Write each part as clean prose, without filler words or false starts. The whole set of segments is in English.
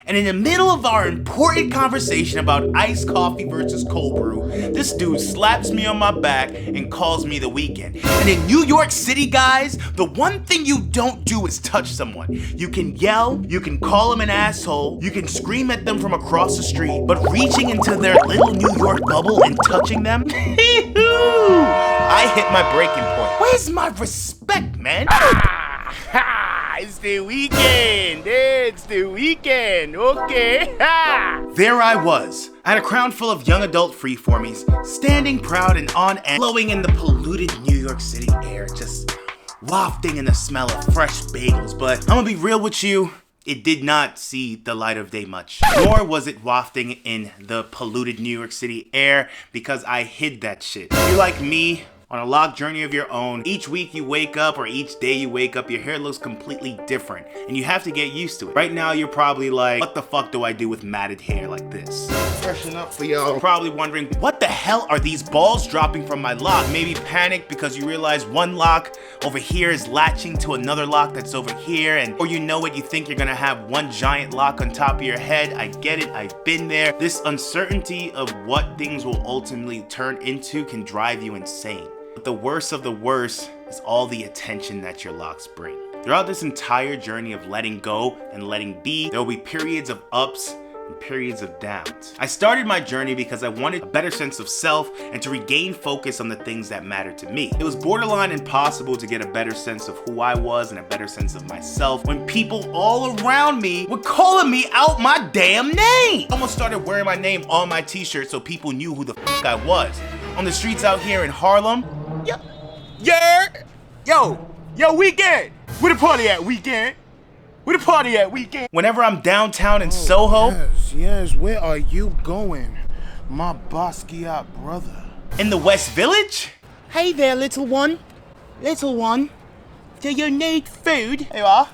And in the middle of our important conversation about iced coffee versus cold brew, this dude slaps me on my back and calls me the weekend. And in New York City, guys, the one thing you don't do is touch someone. You can yell, you can call them an asshole, you can scream at them from across the street, but reaching into their little New York bubble and touching them, I hit my breaking point. Where's my respect, man? It's the weekend. It's the weekend. Okay. There I was. I had a crowd full of young adult freeformies, standing proud and on end, blowing in the polluted New York City air, just wafting in the smell of fresh bagels. But I'm gonna be real with you, it did not see the light of day much. Nor was it wafting in the polluted New York City air, because I hid that shit. If you're like me, on a Loc journey of your own, each week you wake up or each day you wake up, your hair looks completely different and you have to get used to it. Right now you're probably like, what the fuck do I do with matted hair like this? Freshen up for y'all. You're probably wondering, what the hell are these balls dropping from my lock? Maybe panic because you realize one lock over here is latching to another lock that's over here, and or you know what, you think you're gonna have one giant lock on top of your head. I get it, I've been there. This uncertainty of what things will ultimately turn into can drive you insane. But the worst of the worst is all the attention that your locks bring. Throughout this entire journey of letting go and letting be, there will be periods of ups and periods of downs. I started my journey because I wanted a better sense of self and to regain focus on the things that matter to me. It was borderline impossible to get a better sense of who I was and a better sense of myself when people all around me were calling me out my damn name. I almost started wearing my name on my t-shirt so people knew who the fuck I was. On the streets out here in Harlem, Yo, weekend! Where the party at, weekend? Where the party at, weekend? Whenever I'm downtown in Soho. Yes, where are you going, my Basquiat brother? In the West Village? Hey there, little one. Little one. Do you need food? Here you are.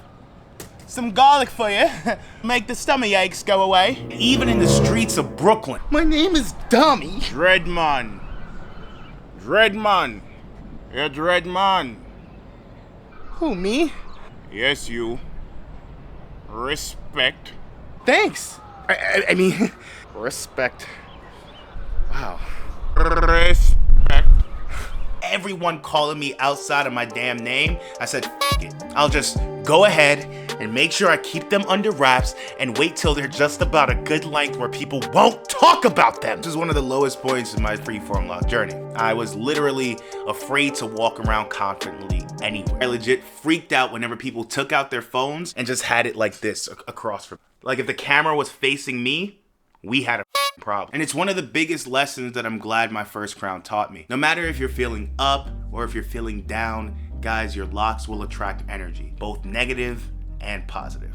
Some garlic for you. Make the stomach aches go away. Even in the streets of Brooklyn. My name is DOMI. Dreadman. You're Dreadman. Who, me? Yes, you. Respect. Thanks. I mean, respect. Wow. Respect. Everyone calling me outside of my damn name, I said, F it. I'll just go ahead and make sure I keep them under wraps and wait till they're just about a good length where people won't talk about them. This is one of the lowest points in my freeform Loc journey. I was literally afraid to walk around confidently anywhere. I legit freaked out whenever people took out their phones and just had it like this across from me. Like if the camera was facing me, we had a problem. And it's one of the biggest lessons that I'm glad my first crown taught me. No matter if you're feeling up or if you're feeling down, guys, your locks will attract energy, both negative and positive.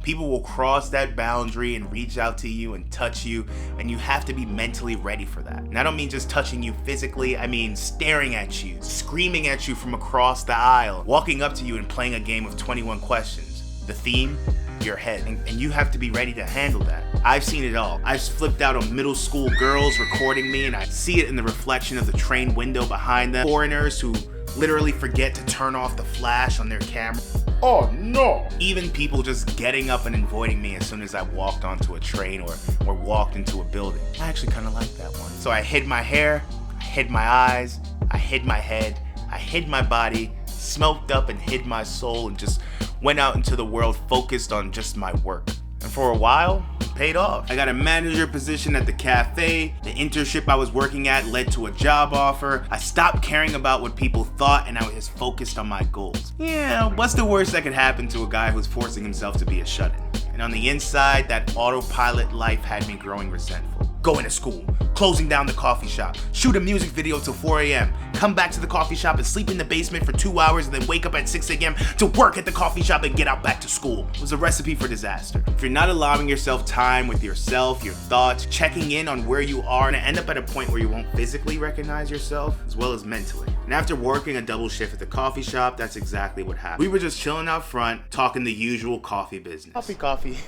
People will cross that boundary and reach out to you and touch you, and you have to be mentally ready for that. And I don't mean just touching you physically, I mean staring at you, screaming at you from across the aisle, walking up to you and playing a game of 21 questions. The theme, your head, and you have to be ready to handle that. I've seen it all. I've flipped out on middle school girls recording me, and I see it in the reflection of the train window behind them. Foreigners who literally forget to turn off the flash on their camera. Oh no! Even people just getting up and avoiding me as soon as I walked onto a train or walked into a building. I actually kind of like that one. So I hid my hair, I hid my eyes, I hid my head, I hid my body, smoked up and hid my soul, and just went out into the world focused on just my work. And for a while, it paid off. I got a manager position at the cafe. The internship I was working at led to a job offer. I stopped caring about what people thought and I was just focused on my goals. Yeah, what's the worst that could happen to a guy who's forcing himself to be a shut-in? And on the inside, that autopilot life had me growing resentful. Going to school, closing down the coffee shop, shoot a music video till 4 a.m., come back to the coffee shop and sleep in the basement for 2 hours and then wake up at 6 a.m. to work at the coffee shop and get out back to school. It was a recipe for disaster. If you're not allowing yourself time with yourself, your thoughts, checking in on where you are, and end up at a point where you won't physically recognize yourself as well as mentally. And after working a double shift at the coffee shop, that's exactly what happened. We were just chilling out front, talking the usual coffee business. Coffee. Coffee.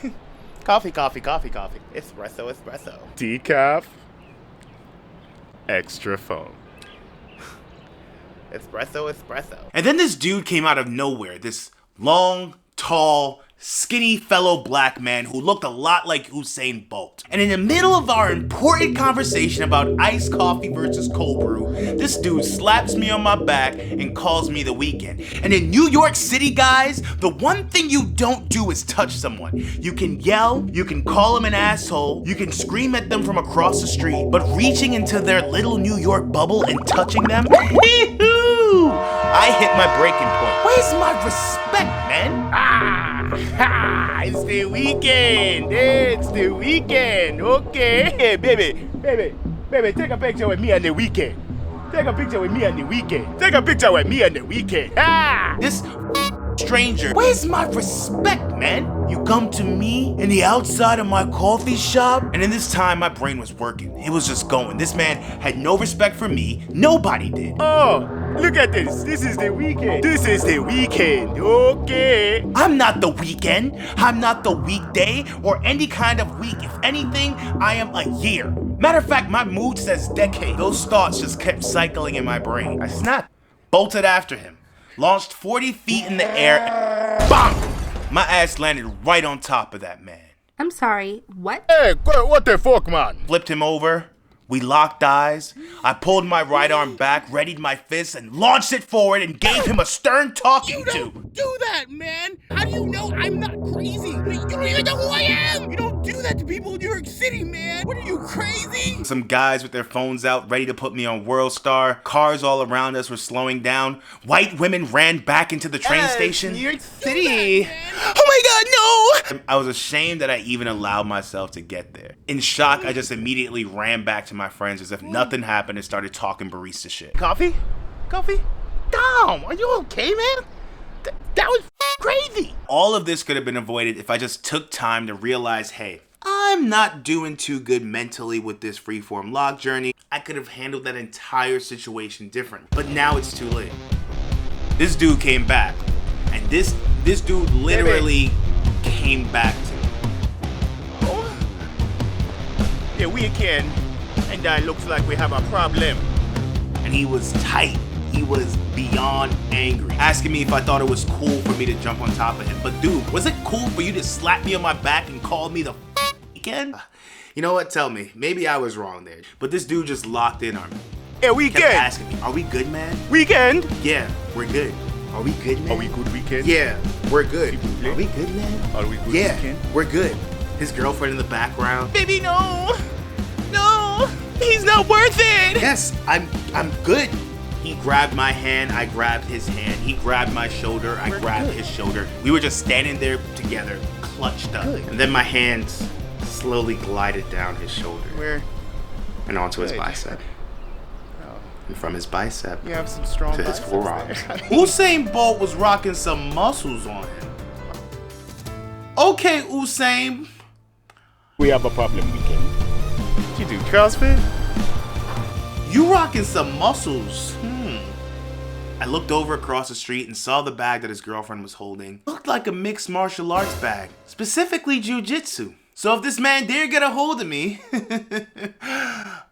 Espresso. Decaf. Extra foam. Espresso. And then this dude came out of nowhere, this long, tall, skinny fellow black man who looked a lot like Usain Bolt. And in the middle of our important conversation about iced coffee versus cold brew, this dude slaps me on my back and calls me the weekend. And in New York City, guys, the one thing you don't do is touch someone. You can yell, you can call them an asshole, you can scream at them from across the street, but reaching into their little New York bubble and touching them, I hit my breaking point. Where's my respect, man? It's the weekend. It's the weekend. Okay. Hey, baby, take a picture with me on the weekend. Take a picture with me on the weekend. Take a picture with me on the weekend. This stranger, where's my respect, man? You come to me in the outside of my coffee shop, and in this time, my brain was working. It was just going. This man had no respect for me. Nobody did. Oh, look at this. This is the weekend. This is the weekend. Okay. I'm not the weekend. I'm not the weekday or any kind of week. If anything, I am a year. Matter of fact, my mood says decade. Those thoughts just kept cycling in my brain. I snapped, bolted after him, launched 40 feet in the air, and bonk! My ass landed right on top of that man. I'm sorry, what? Hey, what the fuck, man? Flipped him over. We locked eyes. I pulled my right arm back, readied my fist, and launched it forward and gave him a stern talking to. Do that, man. How do you know I'm not crazy? You don't even know who I am. You don't do that to people in New York City, man. What are you, crazy? Some guys with their phones out, ready to put me on World Star. Cars all around us were slowing down. White women ran back into the train station. New York City. Oh my God, no! I was ashamed that I even allowed myself to get there. In shock, I just immediately ran back to my friends as if nothing happened and started talking barista shit. Coffee? Damn, are you okay, man? That was crazy. All of this could have been avoided if I just took time to realize, hey, I'm not doing too good mentally with this freeform log journey. I could have handled that entire situation different, but now it's too late. This dude came back, and this dude literally came back to me. Oh. Yeah, we can. And that looks like we have a problem. And he was tight. He was beyond angry, asking me if I thought it was cool for me to jump on top of him. But dude, was it cool for you to slap me on my back and call me the weekend? You know what? Tell me. Maybe I was wrong there. But this dude just locked in on me. Yeah, weekend. Kept asking me, are we good, man? Weekend. Yeah, we're good. Are we good, man? Are we good weekend? Yeah, we're good. Are we good, man? Are we good yeah, weekend? We're good. His girlfriend in the background. Baby, no. No. He's not worth it. Yes, I'm good. He grabbed my hand, I grabbed his hand. He grabbed my shoulder, I grabbed his shoulder. We were just standing there together, clutched up. And then my hands slowly glided down his shoulder. And onto his bicep. And from his bicep You have some strong to his biceps forearm. there. Usain Bolt was rocking some muscles on him. Okay, Usain. We have a problem weekend. You do CrossFit? You rocking some muscles. I looked over across the street and saw the bag that his girlfriend was holding. Looked like a mixed martial arts bag, specifically jiu-jitsu. So if this man dare get a hold of me,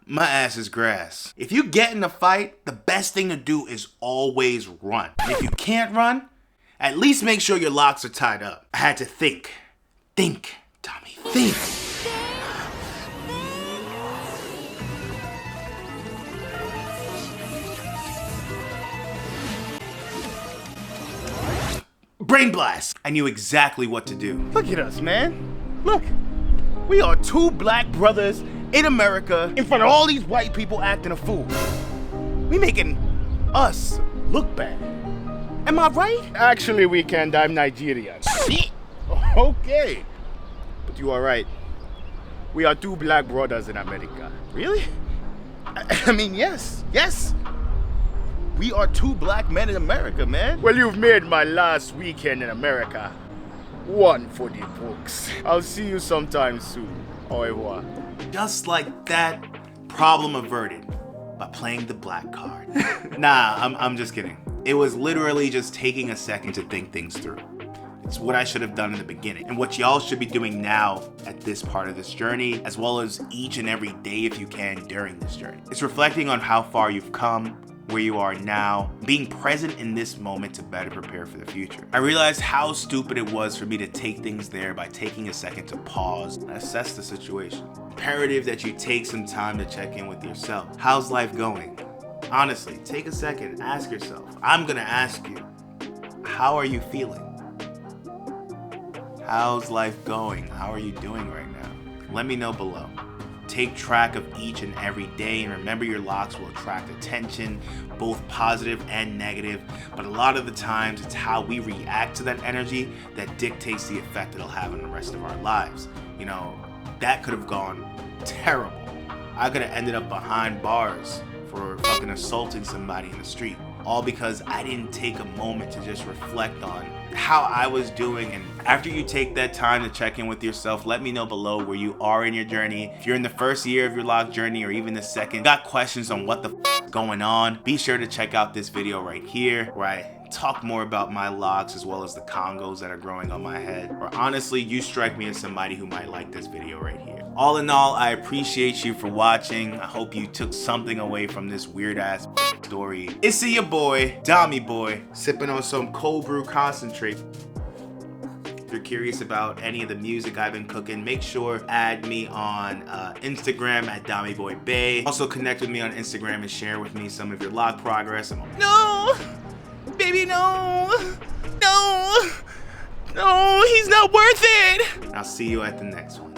my ass is grass. If you get in a fight, the best thing to do is always run. And if you can't run, at least make sure your locks are tied up. I had to think. Think, Tommy, think. Brain blast! I knew exactly what to do. Look at us, man. Look. We are two black brothers in America in front of all these white people acting a fool. We making us look bad. Am I right? Actually, weekend, I'm Nigerian. Okay. But you are right. We are two black brothers in America. Really? I mean, yes. We are two black men in America, man. Well, you've made my last weekend in America one for the books. I'll see you sometime soon. Au revoir. Just like that, problem averted by playing the black card. Nah, I'm just kidding. It was literally just taking a second to think things through. It's what I should have done in the beginning, and what y'all should be doing now at this part of this journey, as well as each and every day if you can during this journey. It's reflecting on how far you've come, where you are now, being present in this moment to better prepare for the future. I realized how stupid it was for me to take things there by taking a second to pause and assess the situation. Imperative that you take some time to check in with yourself. How's life going? Honestly, take a second, ask yourself. I'm gonna ask you, how are you feeling? How's life going? How are you doing right now? Let me know below. Take track of each and every day, and remember your Locs will attract attention, both positive and negative, but a lot of the times it's how we react to that energy that dictates the effect it'll have on the rest of our lives. You know, that could have gone terrible. I could have ended up behind bars for fucking assaulting somebody in the street, all because I didn't take a moment to just reflect on how I was doing. And after you take that time to check in with yourself, let me know below where you are in your journey. If you're in the first year of your Loc journey or even the second, got questions on what the f is going on, be sure to check out this video right here where I talk more about my Locs as well as the Congos that are growing on my head. Or honestly, you strike me as somebody who might like this video right here. All in all, I appreciate you for watching. I hope you took something away from this weird ass story. It's your boy, DOMI boy, sipping on some cold brew concentrate. If you're curious about any of the music I've been cooking, make sure add me on Instagram at DOMIBoyBay. Also connect with me on Instagram and share with me some of your Loc progress. No! Baby, no! No! No, he's not worth it! I'll see you at the next one.